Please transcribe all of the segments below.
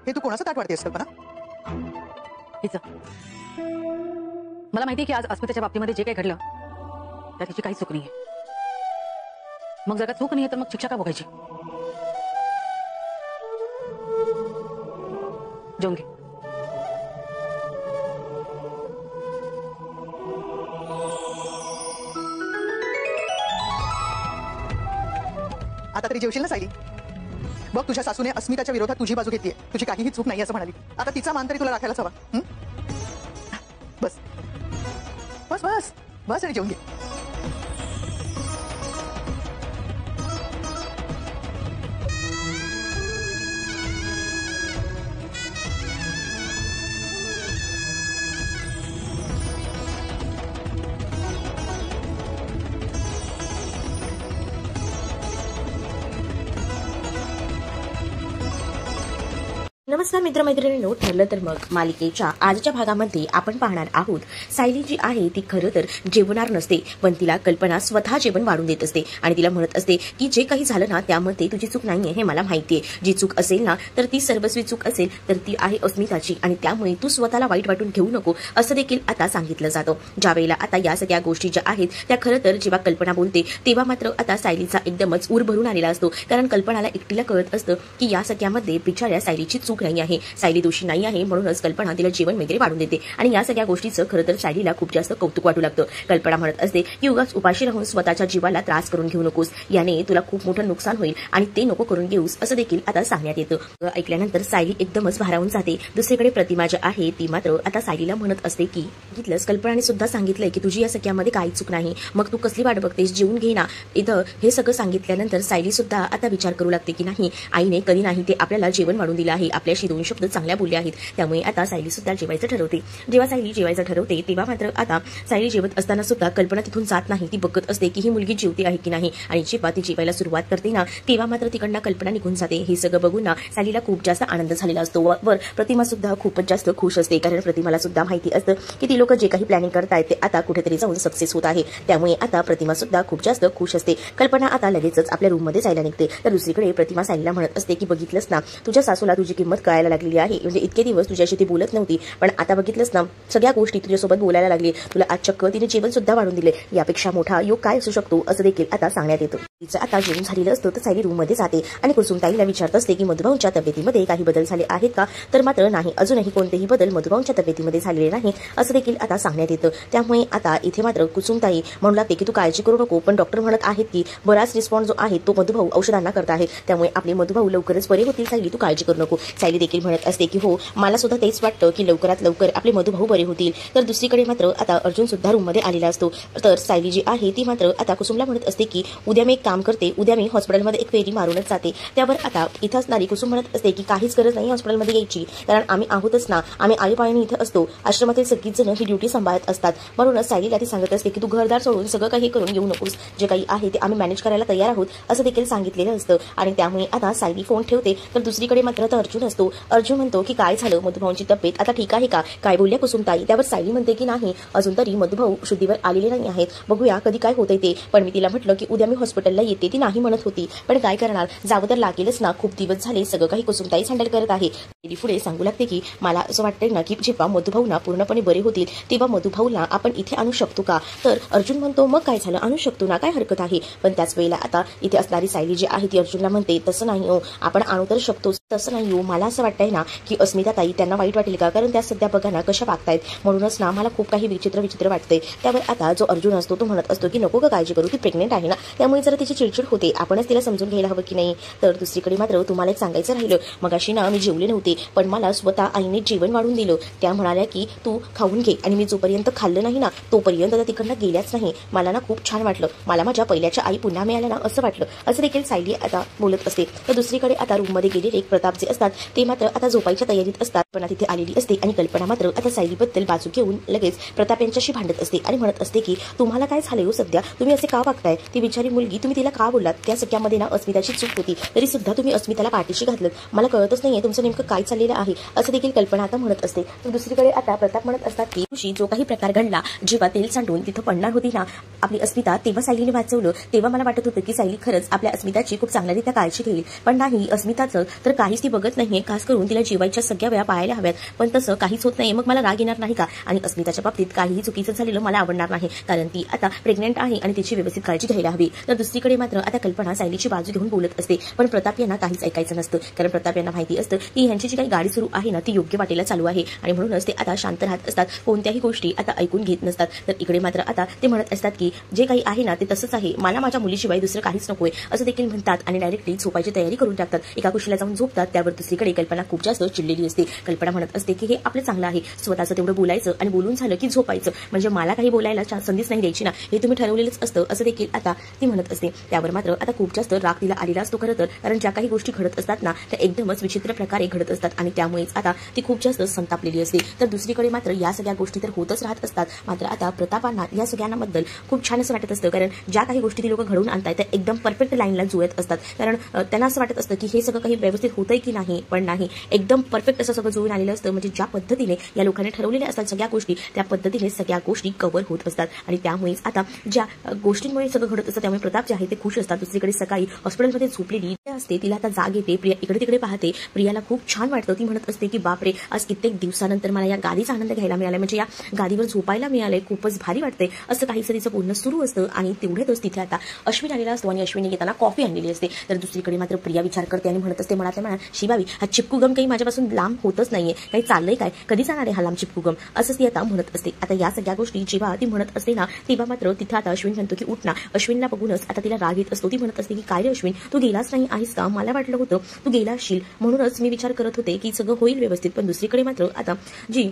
हे तू कोणाचं ताट वाढतेस कल्पना? हिचं. मला माहिती आहे की आज अस्मिताच्या बाबतीमध्ये जे काही घडलं त्यात तिची काही चूक नाहीये. मग जर का चूक नाहीये तर मग शिक्षा का भोगायची? जेवून घे. आता तरी जेवशील ना सायली? बघ, तुझ्या सासूने अस्मिताच्या विरोधात तुझी बाजू घेतलीये. तुझी काहीही चूक नाही असं म्हणाली. आता तिचा मान तरी तुला राखायलाच हवा. बस बस बस बस आणि जेवून घे. नमस्कार मित्रमैत्रिणींनो, ठरलं तर मग मालिकेच्या आजच्या भागामध्ये आपण पाहणार आहोत सायली जी आहे ती खरं तर जेवणार नसते, पण तिला कल्पना स्वतः जेवण वाढून देत असते आणि तिला म्हणत असते की जे काही झालं ना त्यामध्ये तुझी चूक नाहीये हे मला माहितीये. जी चूक असेल ना तर ती सर्वस्वी चूक असेल तर ती आहे अस्मिताची आणि त्यामुळे तू स्वतःला वाईट वाटून घेऊ नको असं देखील आता सांगितलं जातं. ज्या वेळेला आता या सगळ्या गोष्टी ज्या आहेत त्या खरं तर जेव्हा कल्पना बोलते तेव्हा मात्र आता सायलीचा एकदमच ऊर भरून आलेला असतो, कारण कल्पनाला एकटीला कळत असतं की या सगळ्यामध्ये बिचाऱ्या सायलीची चूक नाही आहे, सायली दोषी नाही आहे, म्हणूनच कल्पना तिला जेवण वगैरे वाढून देते आणि या सगळ्या गोष्टीचं खरं तर सायलीला खूप जास्त कौतुक वाटू लागतं. कल्पना म्हणत असते की उगाच उपाशी राहून स्वतःच्या जीवाला त्रास करून घेऊ नकोस, याने तुला खूप मोठं नुकसान होईल आणि ते नको करून घेऊस असं देखील आता सांगण्यात येतं. ऐकल्यानंतर सायली एकदमच भारावून जाते. दुसरीकडे प्रतिमा जी आहे ती मात्र आता सायलीला म्हणत असते की बघितलंस, कल्पनाने सुद्धा सांगितलंय की तुझी या सगळ्यामध्ये काही चूक नाही, मग तू कसली वाट बघतेस, जेवून घे ना. इथं हे सगळं सांगितल्यानंतर सायली सुद्धा आता विचार करू लागते की नाही, आईने कधी नाही ते आपल्याला जेवण वाढून दिलं आहे, आपल्याशी दोन शब्द चांगल्या बोलले आहेत, त्यामुळे आता सायली सुद्धा जेवायचं ठरवते. जेव्हा सायली जेवायचं ठरवते तेव्हा मात्र आता सायली जेवत असताना सुद्धा कल्पना तिथून जात नाही. ती बघत असते की ही मुलगी जेवते आहे की नाही आणि जेव्हा ती जेवायला सुरुवात करते ना तेव्हा मात्र तिकडनं कल्पना निघून जाते. हे सगळं बघून ना सायलीला खूप जास्त आनंद झालेला असतो. वर प्रतिमा सुद्धा खूपच जास्त खुश असते, कारण प्रतिमाला सुद्धा माहिती असतं की ती लोक जे काही प्लॅनिंग करतायत ते आता कुठेतरी जाऊन सक्सेस होत आहे, त्यामुळे आता प्रतिमा सुद्धा खूप जास्त खुश असते. कल्पना आता लगेचच आपल्या रूम मध्ये जायला निघते, तर दुसरीकडे प्रतिमा सायलीला म्हणत असते की बघितलंस ना, तुझ्या सासूला तुझी किंमत कळायला लागलेली आहे. म्हणजे इतके दिवस तुझ्याशी ती बोलत नव्हती, पण आता बघितलंस ना सगळ्या गोष्टी तुझ्यासोबत बोलायला लागली, तुला आज चक्क तिने जेवण सुद्धा वाढून दिले. यापेक्षा मोठा योग काय असू शकतो असं देखील आता सांगण्यात येतं. तिचं आता जेवण झालेलं असतं तर सायली रूम मध्ये जाते आणि कुसुमताईला विचारत असते की मधुभाऊंच्या तब्येतीमध्ये काही बदल झाले आहेत का, तर मात्र नाही, अजूनही कोणतेही बदल मधुभाऊंच्या तब्येतीमध्ये झालेले नाही असं देखील आता सांगण्यात येतं. त्यामुळे आता इथे मात्र कुसुमताई म्हणू लागते की तू काळजी करू नको, पण डॉक्टर म्हणत आहेत की बराच रिस्पॉन्स जो आहे तो मधुभाऊ औषधांना करत आहे, त्यामुळे आपले मधुभाऊ लवकरच बरे होतील, सायली तू काळजी करू नको. सायली देखील म्हणत असते की हो, मला सुद्धा तेच वाटतं की लवकरात लवकर आपले मधुभाऊ बरे होतील. तर दुसरीकडे मात्र आता अर्जुन सुद्धा रूम मध्ये आलेला असतो, तर सायली जी आहे ती मात्र आता कुसुमला म्हणत असते की उद्या मी एक काम करते, उद्या मी हॉस्पिटलमध्ये एक फेरी मारूनच जाते. त्यावर आता इथं असणारी कुसुम म्हणत असते की काहीच गरज नाही हॉस्पिटलमध्ये यायची, कारण आम्ही आहोतच ना, आम्ही आईपाळीने इथं असतो, आश्रमातील सगळीच जण ही ड्युटी सांभाळत असतात. म्हणूनच सायलीला ती सांगत असते की तू घरदार सोडून सगळं काही करून घेऊ नकोस, जे काही आहे ते आम्ही मॅनेज करायला तयार आहोत असं देखील सांगितलेलं असतं. आणि त्यामुळे आता सायली फोन ठेवते, तर दुसरीकडे मात्र अर्जुन असतो. अर्जुन म्हणतो की काय झालं, मधुभाऊंची तब्येत आता ठीक आहे का, काय बोलल्या कुसुमताई. त्यावर सायली म्हणते की नाही, अजून तरी मधुभाऊ शुद्धीवर आलेले नाही आहेत, बघूया कधी काय होतंय ते. पण मी तिला म्हटलं की उद्या मी हॉस्पिटलला येते, ती नाही म्हणत होती, पण काय करणार, जावं तर लागेलच ना, खूप दिवस झाले सगळं काही कुसुमताईच हँडल करत आहे. पुढे सांगू लागते की मला असं वाटतंय ना की जेव्हा मधुभाऊना पूर्णपणे बरे होतील तेव्हा मधुभाऊला आपण इथे आणू शकतो का. तर अर्जुन म्हणतो मग काय झालं, आणू शकतो ना, काय हरकत आहे. पण त्याच वेळेला आता इथे असणारी सायली जी आहे ती अर्जुनला म्हणते तसं नाही हो, आपण आणू तर शकतो, तसं नाही हो, मला असं वाटतंय ना की अस्मिता ताई त्यांना वाईट वाटेल का, कारण त्या सध्या बघा ना कशा वागतायत, म्हणूनच ना मला खूप काही विचित्र वाटतंय. त्यावर आता जो अर्जुन असतो तो म्हणत असतो की नको का काळजी करू, ती प्रेग्नेंट आहे ना, त्यामुळे जरा तिची चिडचिड होते, आपणच तिला समजून घ्यायला हवं की नाही. तर दुसरीकडे मात्र तुम्हाला एक सांगायचं राहिलं, मगाशी ना मी जेवले नव्हते, पण मला स्वतः आईने जेवण वाढून दिलं. त्या म्हणाल्या की तू खाऊन घे, आणि मी जोपर्यंत खाल्लं नाही ना तोपर्यंत तिकडनं गेल्याच नाही. मला ना खूप छान वाटलं, मला माझ्या पहिल्याच्या आई पुन्हा मिळाल्या ना असं वाटलं, असं देखील सायली आता बोलत असते. तर दुसरीकडे आता रूममध्ये गेलेले एक प्रताप प्रताप जे असतात ते मात्र आता झोपायच्या तयारीत असतात. पण तिथे आलेली असते आणि कल्पना मात्र आता सायलीबद्दल बाजू घेऊन लगेच प्रताप यांच्याशी भांडत असते आणि म्हणत असते की तुम्हाला काय झाले हो सध्या, तुम्ही असे का वागताय, ती बिचारी मुलगी तुम्ही तिला का बोललात, त्या सगळ्यामध्ये ना अस्मिताची चूक होती तरी सुद्धा तुम्ही अस्मिताला पाठीशी घातलं, मला कळतच नाहीये तुमचं नेमकं काय चाललेलं आहे असं देखील कल्पना आता म्हणत असते. तर दुसरीकडे आता प्रताप म्हणत असतात की दिवशी जो काही प्रकार घडला, जेव्हा तेल सांडून तिथं पडणार होती ना आपली अस्मिता, तेव्हा सायलीने वाचवलं, तेव्हा मला वाटत होतं की सायली खरंच आपल्या अस्मिताची खूप चांगल्यारीत्या काळजी घेईल, पण नाही, अस्मिताचं तर काहीच ती बघत नाहीये, खास करून तिला जीवायच्या सगळ्या वेळा पाहायला हव्यात, पण तसं काहीच होत नाही. मग मला राग येणार नाही का? आणि अस्मिताच्या बाबतीत काहीही चुकीचं झालेलं मला आवडणार नाही, कारण ती आता प्रेग्नेंट आहे आणि तिची व्यवस्थित काळजी घ्यायला हवी. तर दुसरीकडे मात्र आता कल्पना सायलीची बाजू घेऊन बोलत असते, पण प्रताप यांना काहीच ऐकायचं नसतं, कारण प्रताप यांना माहिती असतं की यांची जी काही गाडी सुरू आहे ना ती योग्य वाटेला चालू आहे आणि म्हणूनच ते आता शांत राहत असतात, कोणत्याही गोष्टी आता ऐकून घेत नसतात. तर इकडे मात्र आता ते म्हणत असतात की जे काही आहे ना ते तसंच आहे, मला माझ्या मुलीशिवाय दुसरं काहीच नकोय असं देखील म्हणतात आणि डायरेक्टली झोपायची तयारी करून टाकतात. एका गोष्टीला जाऊन झोपतात. त्यावर दुसरीकडे कल्पना खूप जास्त चिडलेली असते. कल्पना म्हणत असते की हे आपलं चांगलं आहे, स्वतःचं तेवढं बोलायचं आणि बोलून झालं की झोपायचं, म्हणजे मला काही बोलायला संधीच नाही द्यायची ना, हे तुम्ही ठरवलेलंच असतं असं देखील आता ती म्हणत असते. त्यावर मात्र आता खूप जास्त राग तिला आलेला असतो खरं तर, कारण ज्या काही गोष्टी घडत असतात ना त्या एकदमच विचित्र प्रकारे घडत असतात आणि त्यामुळेच आता ती खूप जास्त संतापलेली असते. तर दुसरीकडे मात्र या सगळ्या गोष्टी तर होतच राहत असतात, मात्र आता प्रतापांना या सगळ्यांबद्दल खूप छान असं वाटत असतं, कारण ज्या काही गोष्टी ती लोक घडवून आणतात त्या एकदम परफेक्ट लाईनला जुळत असतात, कारण त्यांना असं वाटत असतं की हे सगळं काही व्यवस्थित होतंय की नाही, पण नाही, एकदम परफेक्ट असं सगळं जुळून आलेलं असतं, म्हणजे ज्या पद्धतीने या लोकांनी ठरवलेल्या असतात सगळ्या गोष्टी त्या पद्धतीने सगळ्या गोष्टी कव्हर होत असतात आणि त्यामुळेच आता ज्या गोष्टींमुळे सगळं घडत असतं त्यामुळे प्रताप जे आहे ते खुश असतात. दुसरीकडे सकाळी हॉस्पिटलमध्ये झोपलेली असते, तिला आता जाग येते, प्रिया इकडे तिकडे पाहते, प्रियाला खूप छान वाटतं, ती म्हणत असते की बापरे, आज कित्येक दिवसानंतर मला या गादीचा आनंद घ्यायला मिळाला, म्हणजे या गादीवर झोपायला मिळालंय, खूपच भारी वाटतंय असं काहीसं तिचं बोलणं सुरू असतं. आणि तेवढ्यातच तिथे आता अश्विन आलेला असतो आणि अश्विनने येताना कॉफी आणलेली असते. तर दुसरीकडे मात्र प्रिया विचार करते आणि म्हणत असते मनातल्या मनात, शिवावी हा चिपकूगम काही माझ्यापासून लांब होतच नाहीये, काही चाललंय काय, कधी जाणार आहे हा लांब चिपकूगम असंच ती आता म्हणत असते. आता या सगळ्या गोष्टी जेव्हा ती म्हणत असते ना तेव्हा मात्र तिथे आता अश्विन म्हणतो की उठ ना. अश्विनला बघूनच आता तिला राग येत असतो. ती म्हणत असते की काय रे अश्विन, तू गेलाच नाही आहेस का, मला वाटलं होतं तू गेला असशील, म्हणूनच मी विचार करत होते की सगळं होईल व्यवस्थित. पण दुसरीकडे मात्र आता जी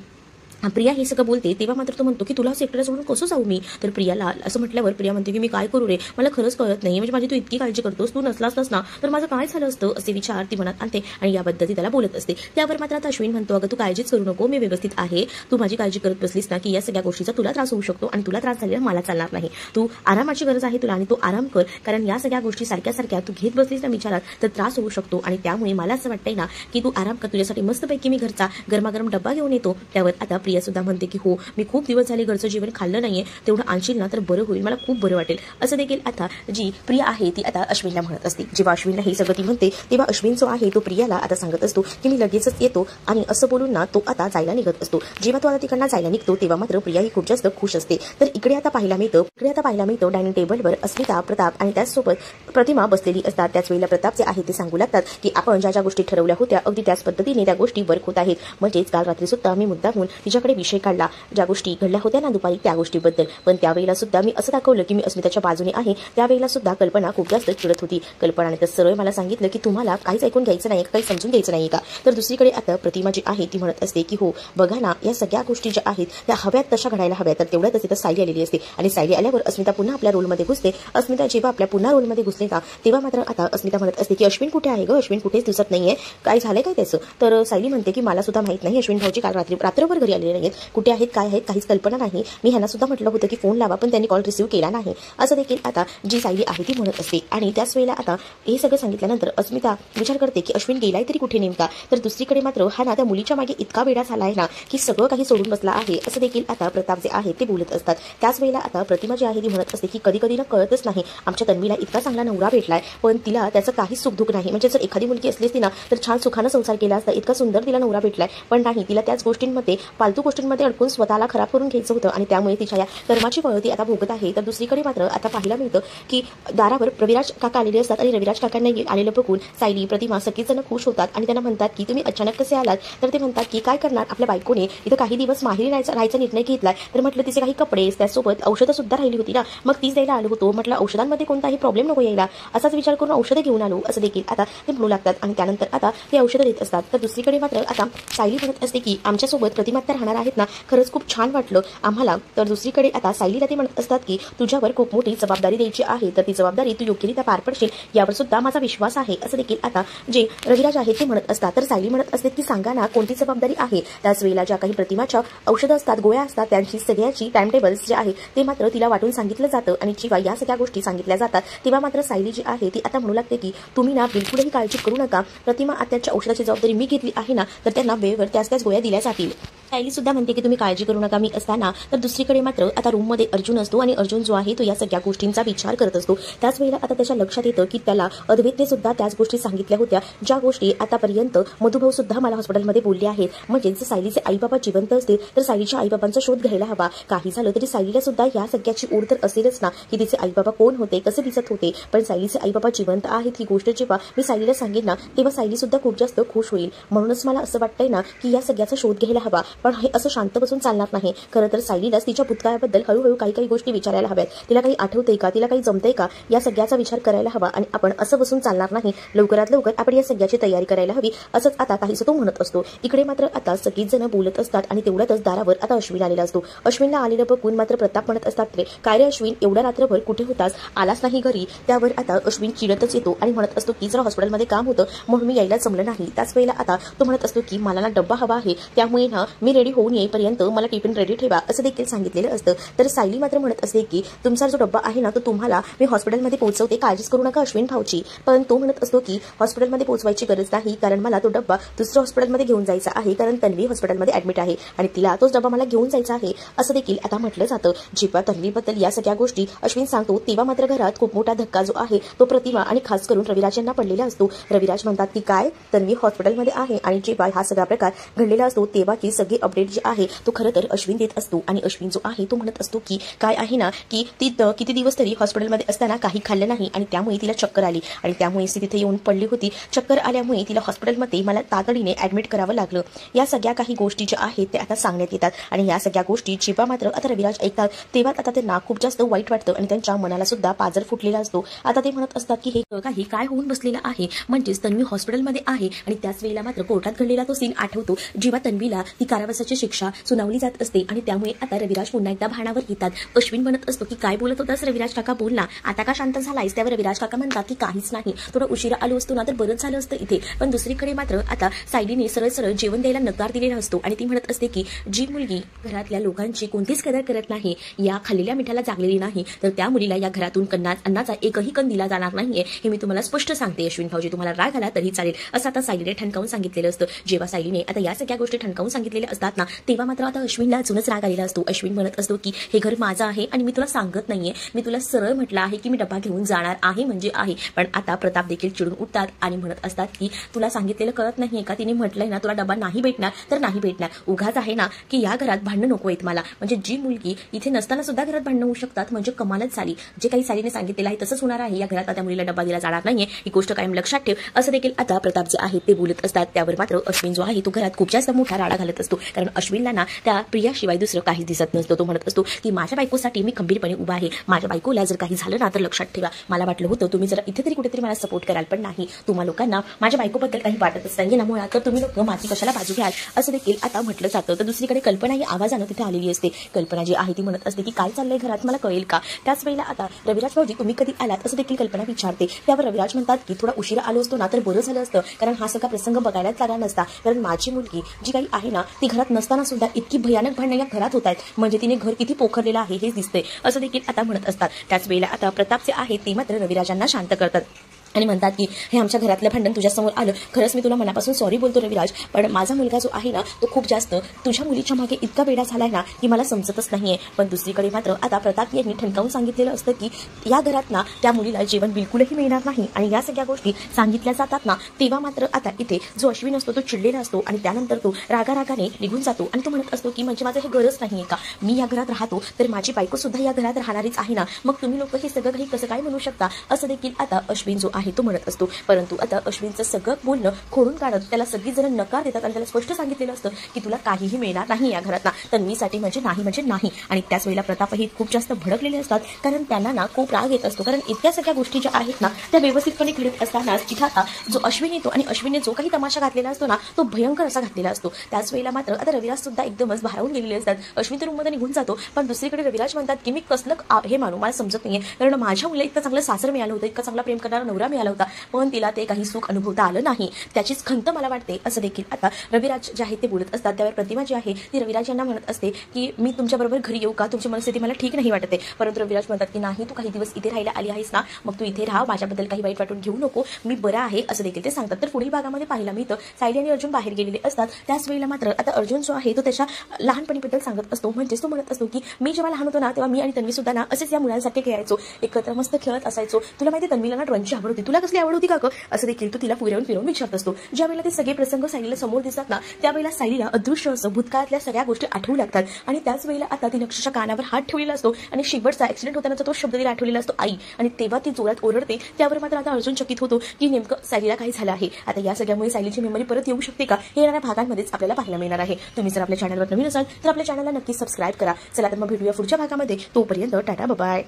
प्रिया हे सगळं बोलते तेव्हा मात्र तो म्हणतो की तुला सेक्टरला सोडून कसं जाऊ मी. तर प्रियाला असं म्हटल्यावर प्रिया म्हणते की मी काय करू रे, मला खरंच कळत नाही, म्हणजे माझी तू इतकी काळजी करतोस, तू नसलास ना तर माझं काय झालं असतं असे विचार ती मनात आणते आणि याबद्दल ती त्याला बोलत असते. त्यावर मात्र आता अश्विन म्हणतो अगं तू काळजीच करू नको, मी व्यवस्थित आहे, तू माझी काळजी करत बसलीस ना की या सगळ्या गोष्टीचा तुला त्रास होऊ शकतो आणि तुला त्रास झालेला मला चालणार नाही, तू आरामाची गरज आहे तुला आणि तू आराम कर, कारण या सगळ्या गोष्टी सारख्या सारख्या तू घेत बसलीस ना विचारात तर त्रास होऊ शकतो आणि त्यामुळे मला असं वाटतंय ना की तू आराम कर, तुझ्यासाठी मस्तपैकी मी घरचा गरमागरम डब्बा घेऊन येतो. त्यावर आता प्रिया सुद्धा म्हणते की हो, मी खूप दिवस झाले घरचं जेवण खाल्लं नाहीये, तेवढं आणशील ना तर बरं होईल, मला खूप बरं वाटेल असं देखील आता जी प्रिया आहे ती आता अश्विनला म्हणत असते. जेव्हा अश्विनला हे सगळं ती म्हणते तेव्हा अश्विन जो आहे तो प्रियाला आता सांगत असतो की मी लगेचच येतो आणि असं बोलून ना तो आता जायला निघत असतो. जेव्हा तो आता तिकडनं जायला निघतो तेव्हा मात्र प्रिया ही खूप जास्त खुश असते. तर इकडे आता पाहायला मिळतं डायनिंग टेबलवर अस्मिता, प्रताप आणि त्याचसोबत प्रतिमा बसलेली असतात. त्याच वेळेला प्रताप जे आहे ते सांगू लागतात की आपण ज्या ज्या गोष्टी ठरवल्या होत्या अगदी त्याच पद्धतीने त्या गोष्टी वर्क होत आहेत, म्हणजेच काल रात्री सुद्धा मी मुद्दामून तिच्याकडे विषय काढला ज्या गोष्टी घडल्या होत्या ना दुपारी त्या गोष्टीबद्दल, पण त्यावेळेला सुद्धा मी असं दाखवलं की मी अस्मिताच्या बाजूने आहे. त्यावेळेला सुद्धा कल्पना खूप जास्त चिडत होती. कल्पनाने तर सरळ मला सांगितलं की तुम्हाला काहीच ऐकून घ्यायचं नाही, काही समजून घ्यायचं नाही का. तर दुसरीकडे आता प्रतिमा जी आहे ती म्हणत असते की हो बघा ना, या सगळ्या गोष्टी ज्या आहेत त्या हव्यात तशा घडायला हव्यात. तर तेवढ्यातच तिथं सायली आलेली असते आणि सायली आल्यावर अस्मिता पुन्हा आपल्या रोलमध्ये घुसते. अस्मिता जेव्हा आपल्या पुन्हा रोलमध्ये घुसले ना तेव्हा मात्र आता अस्मिता म्हणत असते की अश्विन कुठे आहे ग, अश्विन कुठेच दिसत नाहीये, काय झालंय काय त्याचं. तर सायली म्हणते की मला सुद्धा माहित नाही, अश्विन भाऊजी काल रात्रभर घरी आलेले नाहीत, कुठे आहेत काय आहेत काहीच कल्पना नाही, मी ह्यांना सुद्धा म्हटलं होतं की फोन लावा पण त्यांनी कॉल रिसीव्ह केला नाही असं देखील आता जी सायली आहे ती म्हणत असते. आणि त्याच वेळेला आता हे सगळं सांगितल्यानंतर अस्मिता विचार करते की अश्विन गेलाय तरी कुठे नेमका. तर दुसरीकडे मात्र हा ना त्या मुलीच्या मागे इतका वेडा झाला आहे ना की सगळं काही सोडून बसला आहे असं देखील आता प्रताप जे आहे ते बोलत असतात. त्याच वेळेला आता प्रतिमा जी आहे ती म्हणत असते की कधी कधी ना कळतच नाही, आमच्या तन्वीला इतका चांगला नवरा भेटलाय पण तिला त्याचं काही सुखदुःख नाही, म्हणजे जर एखादी मुलगी असली असती ना तर छान सुखानं संसार केला असता, इतका सुंदर तिला नवरा भेटलाय, पण नाही, तिला त्याच गोष्टींमध्ये फालतू गोष्टींमध्ये अडकून स्वतःला खराब करून घ्यायचं होतं आणि त्यामुळे तिच्या या कर्माची फळं ती आता भोगत आहे. तर दुसरीकडे मात्र आता पाहायला मिळतं की दारावर रविराज काका आलेले असतात आणि रविराज काकांना आलेलं बघून सायली, प्रतिमा सगळीच जण खुश होतात आणि त्यांना म्हणतात की तुम्ही अचानक कसे आलात. तर ते म्हणतात की काय करणार, आपल्या बायकोने इथं काही दिवस माहेरी राहायचा निर्णय घेतलाय, तर म्हटलं तिचे काही कपडे त्यासोबत औषधं सुद्धा राहिली होती ना, मग तीच द्यायला आलो होतो, म्हटलं औषधांमध्ये कोणताही प्रॉब्लेम नको यायला असाच विचार करून औषधं घेऊन आलो असं देखील आता ते म्हणू लागतात आणि त्यानंतर आता ते औषधं देत असतात. तर दुसरीकडे मात्र आता सायली म्हणत असते की आमच्यासोबत प्रतिमा राहणार पाहणार आहेत ना, खरंच खूप छान वाटलं आम्हाला. तर दुसरीकडे आता सायलीला ते म्हणत असतात की तुझ्यावर खूप मोठी जबाबदारी द्यायची आहे, तर ती जबाबदारी तू योग्यरित्या पार पडशील यावर सुद्धा माझा विश्वास आहे, असं देखील आता जे रविराज आहे ते म्हणत असतात. तर सायली म्हणत असते की सांगा ना कोणती जबाबदारी आहे. त्याच वेळेला ज्या काही प्रतिमाच्या औषधं असतात, गोळ्या असतात, त्यांची सगळ्याची टाइम टेबल्स जे आहे ते मात्र तिला वाटून सांगितलं जातं. आणि जेव्हा या सगळ्या गोष्टी सांगितल्या जातात तेव्हा मात्र सायली जी आहे ती आता म्हणू लागते की तुम्ही ना बिलकुलही काळजी करू नका, प्रतिमा आत्याच्या औषधाची जबाबदारी मी घेतली आहे ना, तर त्यांना वेळेवर त्याच गोळ्या दिल्या जातील. सायली सुद्धा म्हणते की तुम्ही काळजी करू नका मी असताना. तर दुसरीकडे मात्र आता रूममध्ये अर्जुन असतो आणि अर्जुन जो आहे तो या सगळ्या गोष्टींचा विचार करत असतो. त्याच वेळेला आता त्याच्या लक्षात येतं की त्याला अद्वैतने सुद्धा त्याच गोष्टी सांगितल्या होत्या, ज्या गोष्टी आतापर्यंत मधुभाऊ सुद्धा मला हॉस्पिटलमध्ये बोलले आहेत. म्हणजे जर सायलीचे आईबाबा जिवंत असतील तर सायलीच्या आईबाबांचा शोध घ्यायला हवा. काही झालं तरी सायलीला सुद्धा या सगळ्याची ओढ तर असेलच ना की तिचे आईबाबा कोण होते, कसे दिसत होते. पण सायलीचे आईबाबा जिवंत आहेत ही गोष्ट जेव्हा मी सायलीला सांगेन ना तेव्हा सायली सुद्धा खूप जास्त खुश होईल. म्हणूनच मला असं वाटतंय ना की या सगळ्याचा शोध घ्यायला हवा. पण हे असं शांत बसून चालणार नाही. खरं तर सायलीलाच तिच्या भूतकाळाबद्दल हळूहळू काही गोष्टी विचारायला हव्यात. तिला काही आठवतंय का, तिला काही जमतंय का, या सगळ्याचा विचार करायला हवा. आणि आपण असं बसून चालणार नाही, लवकरात लवकर आपण या सगळ्याची तयारी करायला हवी, असंच आता काहीसं तो म्हणत असतो. इकडे मात्र आता सगळीच जण बोलत असतात आणि तेवढ्यातच दारावर आता अश्विन आलेला असतो. अश्विनला आलेलं बघून मात्र प्रताप म्हणत असतात काय रे अश्विन, एवढ्या रात्रभर कुठे होतास, आलाच नाही घरी. त्यावर आता अश्विन चिडतच येतो आणि म्हणत असतो की जरा हॉस्पिटलमध्ये काम होतं म्हणून मी यायला जमलं नाही. त्याच वेळेला आता तो म्हणत असतो की मला ना डब्बा हवा आहे, त्यामुळे ना मी रेडी होऊन येईपर्यंत मला टिफिन रेडी ठेवा, असं देखील सांगितलेलं असतं. तर सायली मात्र म्हणत असते की तुमचा जो डब्बा आहे ना तो तुम्हाला मी हॉस्पिटलमध्ये पोहोचवते, काळजीच करू नका अश्विन भाऊची. पण तो म्हणत असतो की हॉस्पिटलमध्ये पोहोचवायची गरज नाही, कारण मला तो डब्बा दुसऱ्या हॉस्पिटलमध्ये घेऊन जायचा आहे, कारण तन्वी हॉस्पिटलमध्ये ऍडमिट आहे आणि तिला तोच डब्बा मला घेऊन जायचा आहे, असं देखील आता म्हटलं जातं. जेव्हा तन्वीबद्दल या सगळ्या गोष्टी अश्विन सांगतो तेव्हा मात्र घरात खूप मोठा धक्का जो आहे तो प्रतिमा आणि खास करून रविराज यांना पडलेला असतो. रविराज म्हणतात की काय, तन्वी हॉस्पिटलमध्ये आहे. आणि जेव्हा हा सगळा प्रकार घडलेला असतो तेव्हा की सगळी अपडेट जी आहे तो खरं तर अश्विन देत असतो. आणि अश्विन जो आहे तो म्हणत असतो की काय आहे ना की ती किती दिवस तरी हॉस्पिटलमध्ये असताना काही खाल्लं नाही आणि त्यामुळे तिला चक्कर आली आणि त्यामुळे ती तिथे येऊन पडली होती. चक्कर आल्यामुळे तिला हॉस्पिटलमध्ये मला तातडीने ऍडमिट करावं लागलं. या सगळ्या काही गोष्टी ज्या आहेत ते आता सांगण्यात येतात. आणि या सगळ्या गोष्टी जेव्हा मात्र आता रविराज ऐकतात तेव्हा आता त्यांना खूप जास्त वाईट वाटतं आणि त्यांच्या मनाला सुद्धा पाजर फुटलेला असतो. आता ते म्हणत असतात की हे काही काय होऊन बसलेलं आहे, म्हणजेच तन्वी हॉस्पिटलमध्ये आहे. आणि त्याच वेळेला मात्र कोर्टात घडलेला तो सीन आठवतो जेव्हा तन्वीला ती कारावासाची शिक्षा सुनावली जात असते. आणि त्यामुळे आता रविराज पुन्हा एकदा भानावर येतात. अश्विन म्हणत असतो की काय बोलत होतास रविराज काका, बोल ना, आता का शांत झालायस. त्यावर रविराज काका म्हणतात की काहीच नाही, थोडं उशिरा आलो असतो ना तर बरंच झालं असतं इथे. पण दुसरीकडे मात्र आता सायलीने सरळ सरळ जेवण द्यायला नकार दिलेला असतो आणि ती म्हणत असते की जी मुलगी घरातल्या लोकांची कोणतीच कदर करत नाही, या खाल्लेल्या मिठाला जागलेली नाही, तर त्या मुलीला या घरातून अन्नाचा एकही कण दिला जाणार नाहीये, हे मी तुम्हाला स्पष्ट सांगते अश्विन भाऊजी, तुम्हाला राग आला तरी चालेल, असं आता सायलीने ठणकावून सांगितलेलं असतं. जेव्हा सायलीने आता या सगळ्या गोष्टी ठणकावून सांगितलेल्या असतात ना तेव्हा मात्र आता अश्विनला अजूनच राग आलेला असतो. अश्विन म्हणत असतो की हे घर माझं आहे आणि मी तुला सांगत नाहीये, मी तुला सरळ म्हटलं आहे की मी डब्बा घेऊन जाणार आहे म्हणजे आहे. पण आता प्रताप देखील चिडून उठतात आणि म्हणत असतात की तुला सांगितलेलं कळत नाहीये का, तिने म्हटलंय ना तुला डब्बा नाही भेटणार तर नाही भेटणार. उगाच आहे ना की या घरात भांडणं नको आहेत मला, म्हणजे जी मुलगी इथे नसताना सुद्धा घरात भांडणं होऊ शकतात, म्हणजे कमालच झाली. जे काही सायलीने सांगितलेलं आहे तसंच होणार आहे, या घरात आता मुलीला डब्बा दिला जाणार नाहीये, ही गोष्ट कायम लक्षात ठेव, असं देखील आता प्रताप जे आहे ते बोलत असतात. त्यावर मात्र अश्विन जो आहे तो घरात खूप जास्त मोठा राडा घालत असतो, कारण अश्विनला ना त्या प्रियाशिवाय दुसरं काहीच दिसत नसतं. तो म्हणत असतो की माझ्या बायकोसाठी मी खंबीरपणे उभा आहे, माझ्या बायकोला जर काही झालं ना तर लक्षात ठेवा, मला वाटलं होतं तुम्ही जरा इथे तरी कुठेतरी मला सपोर्ट कराल, पण नाही, तुम्हा लोकांना माझ्या बायकोबद्दल काही वाटतच नाही ना, मुळात तर तुम्ही लोक माझी कशाला बाजू घ्याल, असं देखील आता म्हटलं जातं. तर दुसरीकडे कल्पना ही आवाजानं तिथे आलेली असते. कल्पना जी आहे ती म्हणत असते की काय चाललंय घरात, मला कळेल का. त्याच वेळेला आता रविराज भाऊजी तुम्ही कधी आलात, असं देखील कल्पना विचारते. त्यावर रविराज म्हणतात की थोडा उशिरा आलो असतो ना तर बरं झालं असतं, कारण हा सगळा प्रसंग बघायलाच लागला नसता, कारण माझी मुलगी जी काही आहे ना ती घरात नसताना सुद्धा इतकी भयानक भांडणं या घरात होत आहेत, म्हणजे तिने घर किती पोखरलेलं आहे हे दिसतंय, असं देखील आता म्हणत असतात. त्याच वेळेला आता प्रताप जे आहे ते मात्र रविराजांना शांत करतात आणि म्हणतात की हे आमच्या घरातलं भांडण तुझ्यासमोर आलं, खरंच मी तुला मनापासून सॉरी बोलतो रविराज, पण माझा मुलगा जो आहे ना तो खूप जास्त तुझ्या मुलीच्या मागे इतका वेडा झालाय ना की मला समजतच नाहीये. पण दुसरीकडे मात्र आता प्रताप यांनी ठणकावून सांगितलेलं असतं की या घरात ना त्या मुलीला जेवण बिलकुलही मिळणार नाही. आणि या सगळ्या गोष्टी सांगितल्या जातात ना तेव्हा मात्र आता इथे जो अश्विन असतो तो चिडलेला असतो आणि त्यानंतर तो रागारागाने निघून जातो आणि तो म्हणत असतो की म्हणजे माझं हे गरज नाहीये का, मी या घरात राहतो तर माझी बायको सुद्धा या घरात राहणारीच आहे ना, मग तुम्ही लोक हे सगळं काही कसं काय म्हणू शकता, असं देखील आता अश्विन जो आहे आहे तो म्हणत असतो. परंतु आता अश्विनचं सगळं बोलणं खोडून काढत त्याला सगळी जण नकार देतात आणि त्याला स्पष्ट सांगितलेलं असतं की तुला काहीही मिळणार नाही या घरात ना. तन्वीसाठी म्हणजे नाही. आणि त्याच वेळेला प्रतापही खूप जास्त भडकलेले असतात, कारण त्यांना ना खूप राग येत असतो, कारण इतक्या सगळ्या गोष्टी ज्या आहेत ना त्या व्यवस्थितपणे घडत असतानाच तिथं आता जो अश्विन येतो आणि अश्विनने जो काही तमाशा घातलेला असतो ना तो भयंकर असा घातलेला असतो. त्याच वेळेला मात्र आता रविराज सुद्धा एकदमच भारावून गेलेले असतात. अश्विन तर रूममध्ये निघून जातो, पण दुसरीकडे रविराज म्हणतात की मी कसलं हे मानू, मला समजत नाहीये, कारण माझ्या मुलीला इतकं चांगलं सासर मिळालं होतं, इतका चांगला प्रेम करणारा नवरा मिळाला होता, पण तिला ते काही सुख अनुभवता आलं नाही, त्याचीच खंत मला वाटते, असं देखील आता रविराज जे आहे ते बोलत असतात. त्यावर प्रतिमा जी आहे ती रविराज यांना म्हणत असते की मी तुमच्याबरोबर घरी येऊ का, तुमची मनस्थिती मला ठीक नाही वाटते. परंतु रविराज म्हणतात की नाही, तू काही दिवस इथे राहायला आली आहेस ना, मग तू इथे राहा, माझ्याबद्दल काही वाईट वाटून घेऊ नको, मी बरा आहे, असं देखील ते सांगतात. तर पुढील भागामध्ये पाहायला मिळतं सायली आणि अर्जुन बाहेर गेलेले असतात. त्याच वेळेला मात्र आता अर्जुन जो आहे तो त्याच्या लहानपणीबद्दल सांगत असतो. म्हणजेच तो म्हणत असतो की मी जेव्हा लहान होतो ना तेव्हा मी आणि तन्वी सुद्धा ना असेच या मुलांसारखे खेळायचो, एकत्र मस्त खेळत असायचो. तुला माहिती तन्वीला ना ड्रॉइंगची आवड होती, तुला कसली आवड होती का, असं देखील तो तिला फिरवून विचारत असतो. ज्या वेळेला ते सगळे प्रसंग सायलीला समोर दिसतात ना त्यावेळेला सायलीला अदृश्य असं भूतकाळातल्या सगळ्या गोष्टी आठवू लागतात. आणि त्याच वेळेला आता ती अक्षरशः कानावर हात ठेवलेला असतो आणि शेवटचा ऍक्सिडेंट होतानाचा तो शब्द तिला आठवलेला असतो, आई. आणि तेव्हा ती जोरात ओरडते. त्यावर मात्र आता अर्जुन चकित होतो की नेमकं सायलीला काय झालं आहे. आता या सगळ्यामुळे सायलीची मेमरी परत येऊ शकते का, हे येणाऱ्या भागांमध्येच आपल्याला पाहायला मिळणार आहे. तुम्ही जर आपल्या चॅनलवर नवीन असाल तर आपल्या चॅनलला नक्की सबस्क्राईब करा. चला तर मग भेटूया पुढच्या भागामध्ये. तोपर्यंत टाटा बाय.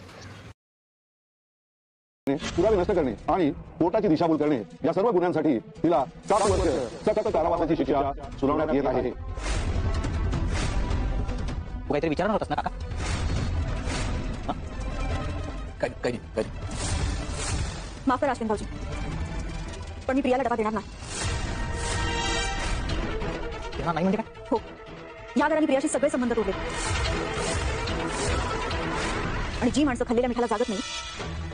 पुरावे नष्ट करणे आणि कोर्टाची दिशाभूल करणे या सर्व गुन्ह्यांसाठी तिला 7 वर्ष सतत कारावासाची शिक्षा सुनावण्यात येत आहे. तू काहीतरी विचारणार होतास ना काका? काही नाही. माफ करा अश्विन भाऊजी, पण मी प्रियाला डबा देणार नाही. देणार नाही म्हणजे काय? हो, या घराने प्रियाशी सगळे संबंध तोडले आणि जी माणसं खाल्लेल्या मिठाला जागत नाही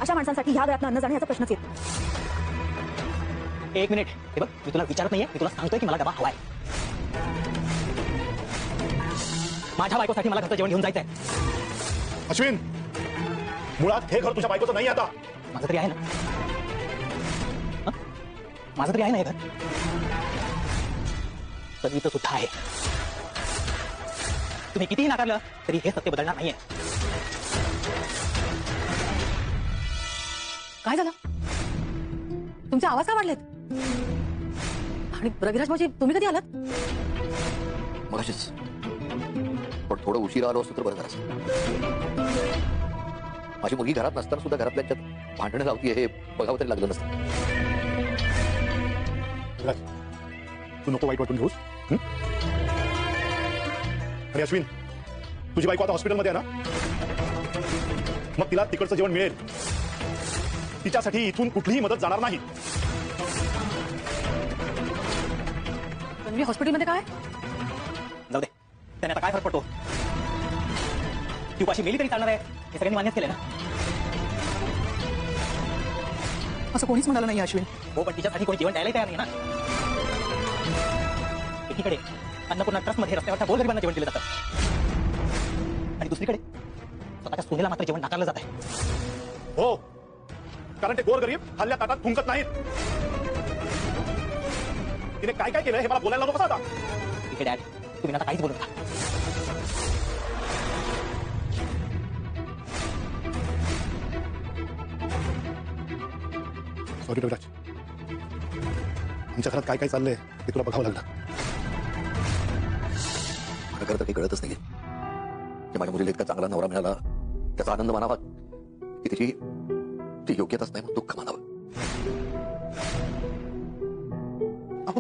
अशा माणसांसाठी ह्या घरातनं अन्न जाणे याचा प्रश्नच येत. एक मिनिट, हे बघ, मी तुला विचारत नाहीये, मी तुला सांगतोय की मला डबा हवाय. माझ्या बायकोसाठी मला घरचं जेवण घेऊन जायचंय. अश्विन, मुळात हे घर तुझ्या बायकोचं नाही आता. माझं तरी आहे ना, माझं तरी आहे ना हे घर. तन्वीचं सुद्धा आहे. तुम्ही कितीही नाकारलं तरी हे सत्य बदलणार नाहीये. काय झालं, तुमचे आवाज का वाढलेत? आणि रविराज भाऊजी तुम्ही कधी आलात? मगाशीच, पण थोडं उशिरा आलो असतो तर बरं झालं. माझी मुलगी घरात नसताना सुद्धा घरातल्यांच्यात भांडणं लावतीये हे बघावं तरी लागलं नसतं. तू नको वाईट वाटून घेऊस. आणि अश्विन, तुझी बायको आता हॉस्पिटलमध्ये आहे ना, मग तिला तिकडचं जेवण मिळेल. तिच्यासाठी इथून कुठलीही मदत जाणार नाही. तन्वी हॉस्पिटलमध्ये काय? जाऊ दे, त्याने आता काय फरक पडतो? ती उपाशी मेली तरी चालणार आहे, हे सगळ्यांनी मान्यच केलं ना. असं कोणीच म्हणालं नाही अश्विन. हो, पण तिच्यासाठी कोणी जेवण द्यायला तयार नाही ना. एकीकडे अन्नपूर्णा ट्रस्टमध्ये रस्त्यावरच्या गोरगरिबांना जेवण दिलं जातं आणि दुसरीकडे स्वतःच्या सोनेला मात्र जेवण नाकारलं जात आहे. हो, कारण ते गोरगरीब हल्ल्या ताटात थुंकत नाहीत. तिने काय काय केलं हे मला बोलायला नको आता. ठीक आहे डॅड, तुम्ही आता काहीच बोलू नका. सॉरी रविराज, आमच्या घरात काय काय चाललंय ते तुला बघावं लागलं. मला खरं तर काही कळतच नाहीये की माझ्या मुलीला इतका चांगला नवरा मिळाला, त्याचा आनंद मानावा की तिची ती योग्यताच नाही म्हणून दुःख मानावं. अहो,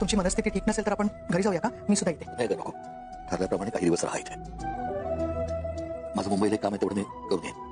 तुमची मनस्थिती ठीक नसेल तर आपण घरी जाऊया का? मी सुद्धा येते. नाही नको, ठरल्याप्रमाणे काही दिवस राहायचे. माझं मुंबईला एक काम आहे, तेवढं मी करून येईन.